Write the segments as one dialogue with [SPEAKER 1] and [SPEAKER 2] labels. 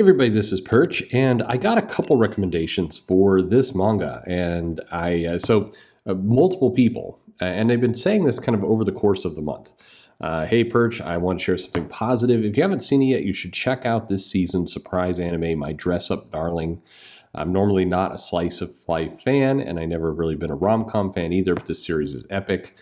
[SPEAKER 1] everybody, this is Perch, and I got a couple recommendations for this manga, and multiple people, and they've been saying this kind of over the course of the month. Hey Perch, I want to share something positive. If you haven't seen it yet, you should check out this season's surprise anime, My Dress Up Darling. I'm normally not a slice of life fan, and I never really been a rom-com fan either, but this series is epic.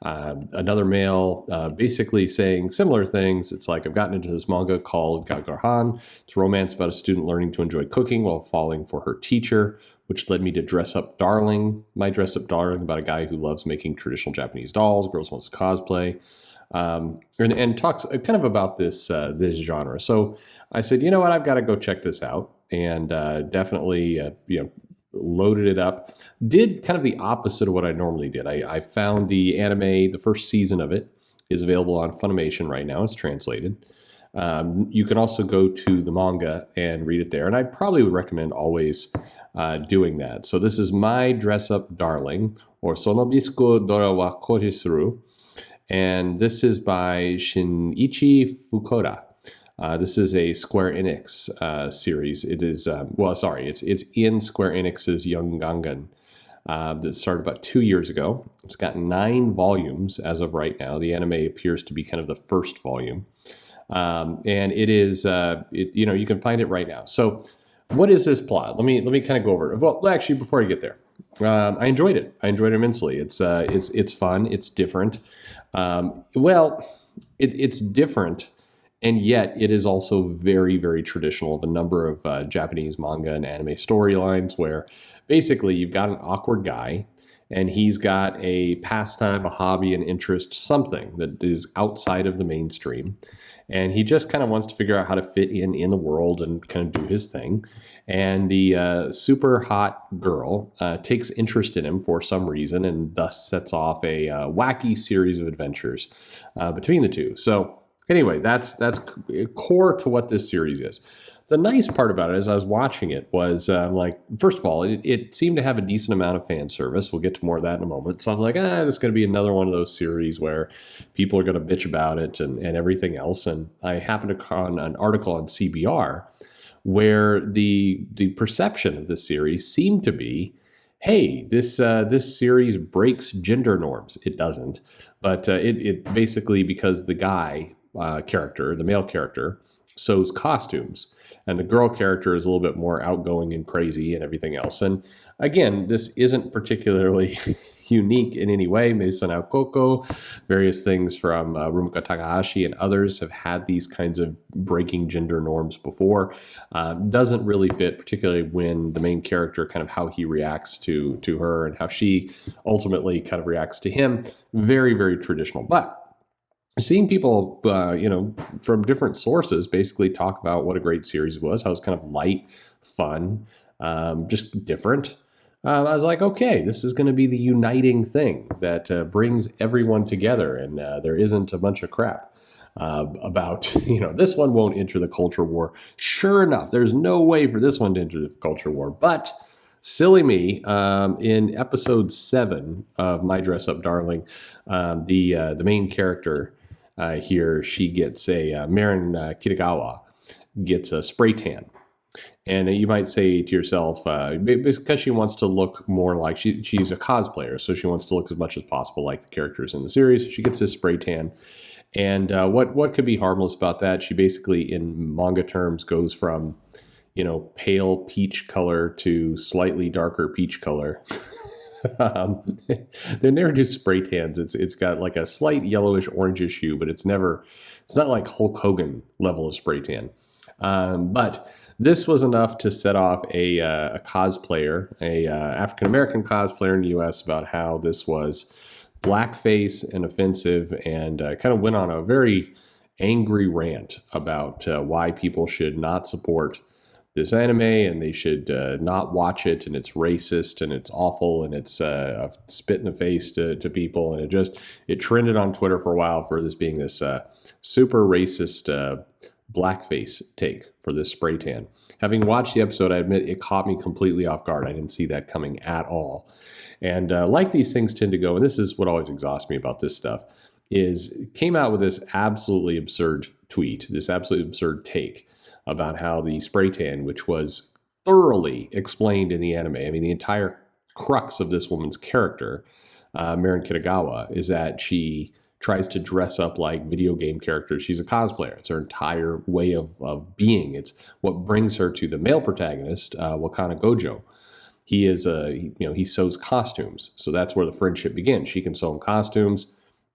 [SPEAKER 1] Another mail basically saying similar things. It's like, I've gotten into this manga called Gagarhan. It's a romance about a student learning to enjoy cooking while falling for her teacher, which led me to Dress Up Darling. My Dress Up Darling, about a guy who loves making traditional Japanese dolls, girls wants to cosplay, and talks kind of about this genre. So I said, you know what, I've got to go check this out, and definitely loaded it up. Did kind of the opposite of what I normally did. I found the anime, the first season of it is available on Funimation right now. It's translated. You can also go to the manga and read it there. And I probably would recommend always doing that. So this is My Dress Up Darling, or Sono Bisuku Dōru wa Suru. And this is by Shinichi Fukuda. This is a Square Enix series. It is, it's in Square Enix's Young Gangan that started about 2 years ago. It's got 9 volumes as of right now. The anime appears to be kind of the first volume. And it is, you can find it right now. So what is this plot? Let me kind of go over it. Well, actually, before I get there, I enjoyed it. I enjoyed it immensely. It's fun. It's different. It's different. And yet it is also very, very traditional of a number of Japanese manga and anime storylines where basically you've got an awkward guy and he's got a pastime, a hobby, an interest, something that is outside of the mainstream. And he just kind of wants to figure out how to fit in the world and kind of do his thing. And the super hot girl takes interest in him for some reason and thus sets off a wacky series of adventures between the two. So anyway, that's core to what this series is. The nice part about it, as I was watching it, was first of all, it seemed to have a decent amount of fan service. We'll get to more of that in a moment. So I'm like, it's going to be another one of those series where people are going to bitch about it and everything else. And I happened to on an article on CBR where the perception of this series seemed to be, hey, this series breaks gender norms. It doesn't, but it basically, because the guy character, the male character, sews costumes, and the girl character is a little bit more outgoing and crazy and everything else. And again, this isn't particularly unique in any way. Misanao Koko, various things from Rumiko Takahashi and others have had these kinds of breaking gender norms before. Doesn't really fit, particularly when the main character, kind of how he reacts to her and how she ultimately kind of reacts to him. Very, very traditional. But seeing people, from different sources basically talk about what a great series it was, how it was kind of light, fun, just different. I was like, okay, this is going to be the uniting thing that brings everyone together, and there isn't a bunch of crap about, this one won't enter the culture war. Sure enough, there's no way for this one to enter the culture war, but silly me, in episode 7 of My Dress Up Darling, the main character here, she gets Marin Kitagawa gets a spray tan. And you might say to yourself, because she wants to look more like, she's a cosplayer, so she wants to look as much as possible like the characters in the series. She gets this spray tan. And what could be harmless about that? She basically, in manga terms, goes from, pale peach color to slightly darker peach color. They never do spray tans. It's got like a slight yellowish orangish hue, but it's not like Hulk Hogan level of spray tan. But this was enough to set off a cosplayer, a African-American cosplayer in the U.S. about how this was blackface and offensive, and kind of went on a very angry rant about why people should not support this anime and they should not watch it, and it's racist and it's awful and it's a spit in the face to people, and it trended on Twitter for a while for this being this super racist blackface take for this spray tan. Having watched the episode, I admit it caught me completely off guard. I didn't see that coming at all. And like these things tend to go, and this is what always exhausts me about this stuff, is came out with this absolutely absurd tweet, this absolutely absurd take about how the spray tan, which was thoroughly explained in the anime, I mean, the entire crux of this woman's character, Marin Kitagawa, is that she tries to dress up like video game characters. She's a cosplayer. It's her entire way of being. It's what brings her to the male protagonist, Wakana Gojo. He is he sews costumes, so that's where the friendship begins. She can sew him costumes,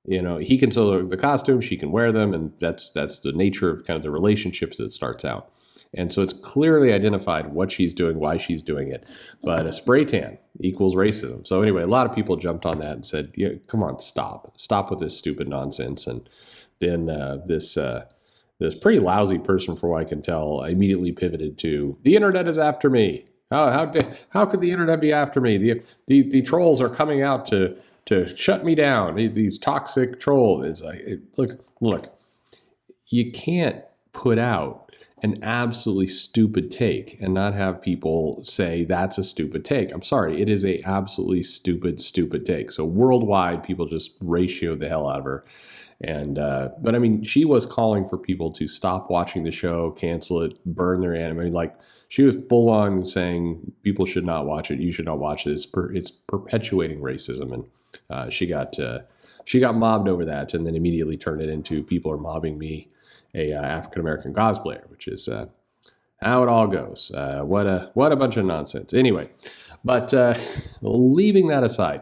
[SPEAKER 1] he can sew the costumes, she can wear them, and that's the nature of kind of the relationships that starts out. And so it's clearly identified what she's doing, why she's doing it. But a spray tan equals racism. So anyway, a lot of people jumped on that and said, come on, stop with this stupid nonsense. And then this pretty lousy person, for what I can tell, immediately pivoted to, the internet is after me. How could the internet be after me? The trolls are coming out to shut me down. These toxic trolls. It's like, look, you can't put out an absolutely stupid take and not have people say that's a stupid take. I'm sorry, it is a absolutely stupid take. So worldwide, people just ratioed the hell out of her. And but I mean, she was calling for people to stop watching the show, cancel it, burn their anime. Like, she was full on saying people should not watch it. You should not watch it. It's perpetuating racism. And she got mobbed over that, and then immediately turned it into, people are mobbing me, a African-American cosplayer, which is how it all goes. What a bunch of nonsense. Anyway, but leaving that aside,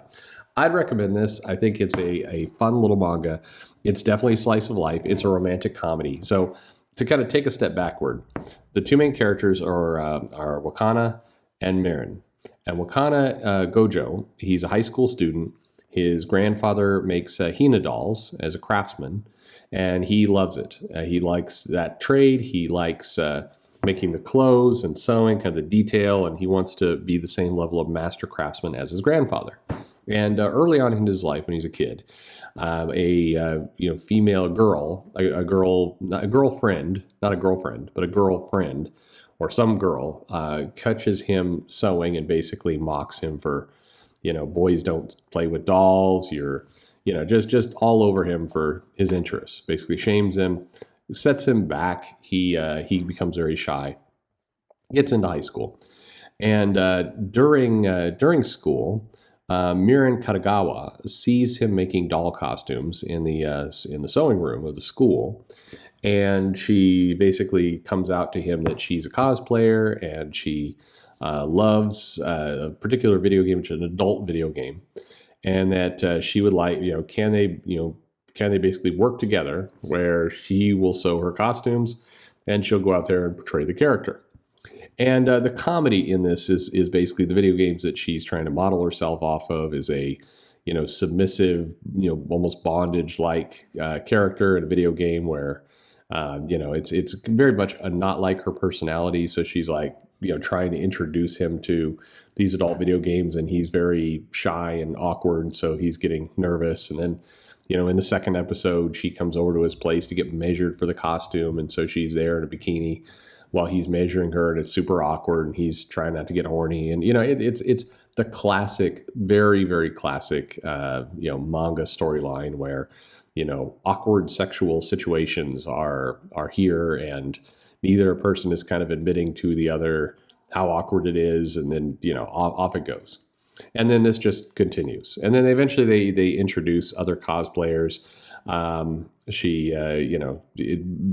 [SPEAKER 1] I'd recommend this. I think it's a fun little manga. It's definitely a slice of life. It's a romantic comedy. So to kind of take a step backward, the two main characters are Wakana and Marin. And Wakana Gojo, he's a high school student. His grandfather makes Hina dolls as a craftsman, and he loves it. He likes that trade. He likes making the clothes and sewing, kind of the detail, and he wants to be the same level of master craftsman as his grandfather. And early on in his life, when he's a kid, a female girl, a girlfriend, not a girlfriend, but a girlfriend, or some girl, catches him sewing and basically mocks him for, boys don't play with dolls. You're, just all over him for his interests. Basically shames him, sets him back. He becomes very shy, gets into high school, and during school, Mirin Katagawa sees him making doll costumes in the sewing room of the school, and she basically comes out to him that she's a cosplayer and she loves a particular video game, which is an adult video game, and that she would like, can they basically work together where she will sew her costumes and she'll go out there and portray the character. And the comedy in this is basically the video games that she's trying to model herself off of is a, submissive, almost bondage-like character in a video game where, it's very much not like her personality. So she's like, trying to introduce him to these adult video games, and he's very shy and awkward. So he's getting nervous. And then, in the second episode, she comes over to his place to get measured for the costume. And so she's there in a bikini while he's measuring her, and it's super awkward, and he's trying not to get horny. And, it's the classic, very, very classic, manga storyline where, awkward sexual situations are here, and neither person is kind of admitting to the other how awkward it is. And then, off it goes. And then this just continues. And then eventually they introduce other cosplayers.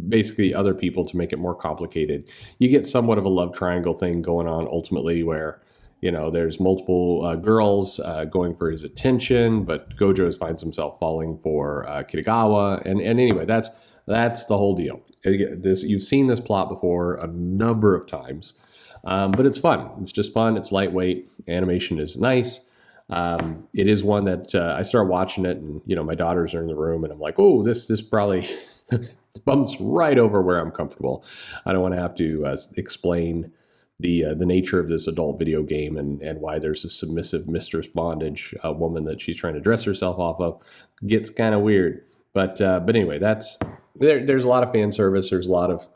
[SPEAKER 1] Basically other people to make it more complicated. You get somewhat of a love triangle thing going on ultimately where, there's multiple girls going for his attention, but Gojo finds himself falling for Kitagawa. And anyway, that's the whole deal. You've seen this plot before a number of times, but it's fun. It's just fun. It's lightweight. Animation is nice. It is one that I start watching it, and my daughters are in the room, and I'm like, oh, this probably bumps right over where I'm comfortable. I don't want to have to explain the nature of this adult video game and why there's a submissive mistress bondage woman that she's trying to dress herself off of. Gets kind of weird, but anyway, there's a lot of fan service. There's a lot of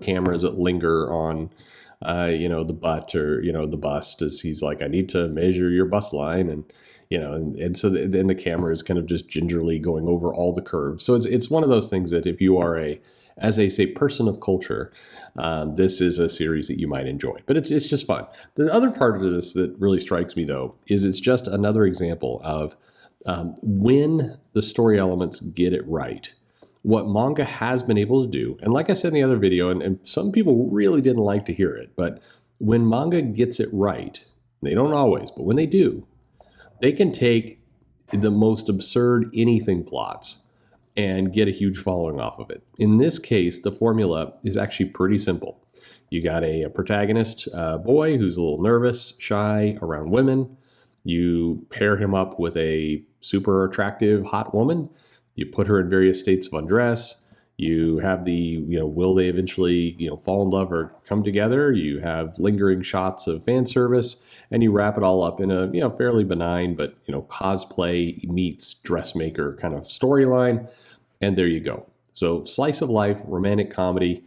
[SPEAKER 1] cameras that linger on the butt or, the bust, as he's like, I need to measure your bust line. And, and so then the camera is kind of just gingerly going over all the curves. So it's one of those things that if you are as a, say, person of culture, this is a series that you might enjoy. But it's just fun. The other part of this that really strikes me, though, is it's just another example of when the story elements get it right, what manga has been able to do. And like I said in the other video, and some people really didn't like to hear it, but when manga gets it right, they don't always, but when they do, they can take the most absurd anything plots and get a huge following off of it. In this case, the formula is actually pretty simple. You got a protagonist boy who's a little nervous, shy around women. You pair him up with a super attractive, hot woman. You put her in various states of undress. You have the, will they eventually, fall in love or come together? You have lingering shots of fan service, and you wrap it all up in a, fairly benign, but, cosplay meets dressmaker kind of storyline. And there you go. So slice of life, romantic comedy.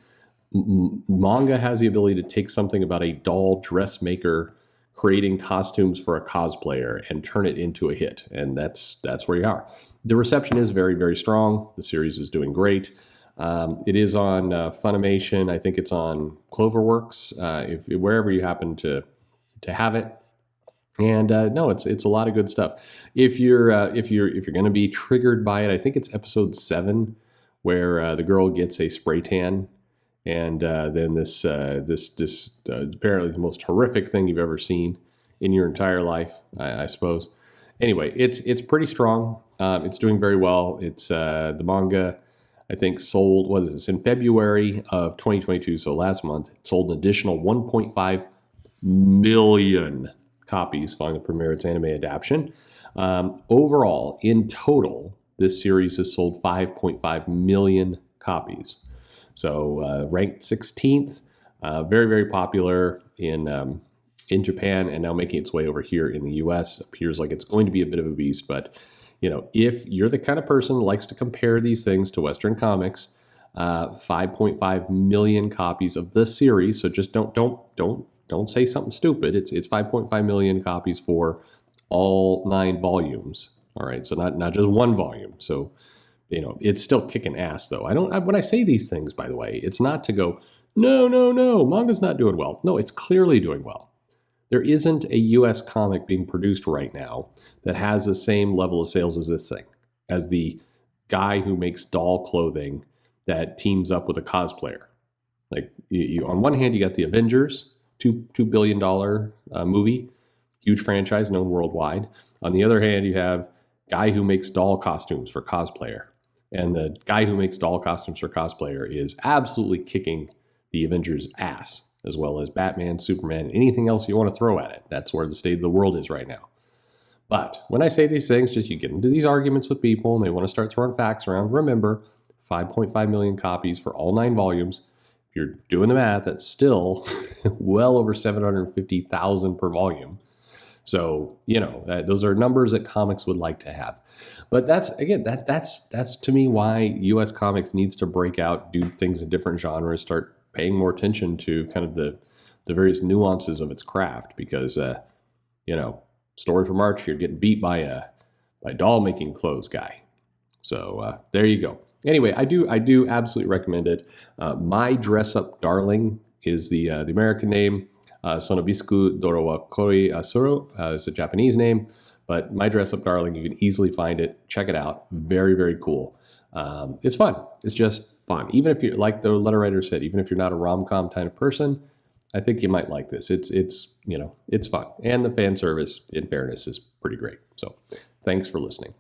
[SPEAKER 1] Manga has the ability to take something about a doll dressmaker creating costumes for a cosplayer and turn it into a hit. And that's where you are. The reception is very, very strong. The series is doing great. It is on Funimation. I think it's on Cloverworks, wherever you happen to have it. And no, it's a lot of good stuff. If you're going to be triggered by it, I think it's episode 7 where the girl gets a spray tan. And then this apparently the most horrific thing you've ever seen in your entire life, I suppose. Anyway, it's pretty strong. It's doing very well. It's the manga, I think, sold, what is this, in February of 2022, so last month, it sold an additional 1.5 million copies following the premiere of its anime adaptation. Overall, in total, this series has sold 5.5 million copies. So ranked 16th, very, very popular in Japan, and now making its way over here in the US. Appears like it's going to be a bit of a beast, but if you're the kind of person that likes to compare these things to Western comics, 5.5 million copies of this series. So just don't say something stupid. It's 5.5 million copies for all 9 volumes. All right, so not just one volume. So it's still kicking ass, though. When I say these things, by the way, it's not to go, no, manga's not doing well. No, it's clearly doing well. There isn't a U.S. comic being produced right now that has the same level of sales as this thing, as the guy who makes doll clothing that teams up with a cosplayer. Like, you on one hand, you got the Avengers, $2 billion movie, huge franchise known worldwide. On the other hand, you have guy who makes doll costumes for cosplayer. And the guy who makes doll costumes for cosplayer is absolutely kicking the Avengers' ass, as well as Batman, Superman, and anything else you want to throw at it. That's where the state of the world is right now. But when I say these things, just you get into these arguments with people and they want to start throwing facts around. Remember, 5.5 million copies for all 9 volumes. If you're doing the math, that's still well over 750,000 per volume. So, those are numbers that comics would like to have. But that's to me why U.S. comics needs to break out, do things in different genres, start paying more attention to kind of the various nuances of its craft. Because, story from March, you're getting beat by a doll making clothes guy. So there you go. Anyway, I do absolutely recommend it. My Dress Up Darling is the American name. Sono Bisuku Dōru wa Koi Suru is a Japanese name, but My Dress Up Darling, you can easily find it. Check it out. Very, very cool. It's fun. It's just fun. Even if you, like the letter writer said, even if you're not a rom-com kind of person, I think you might like this. It's fun. And the fan service, in fairness, is pretty great. So thanks for listening.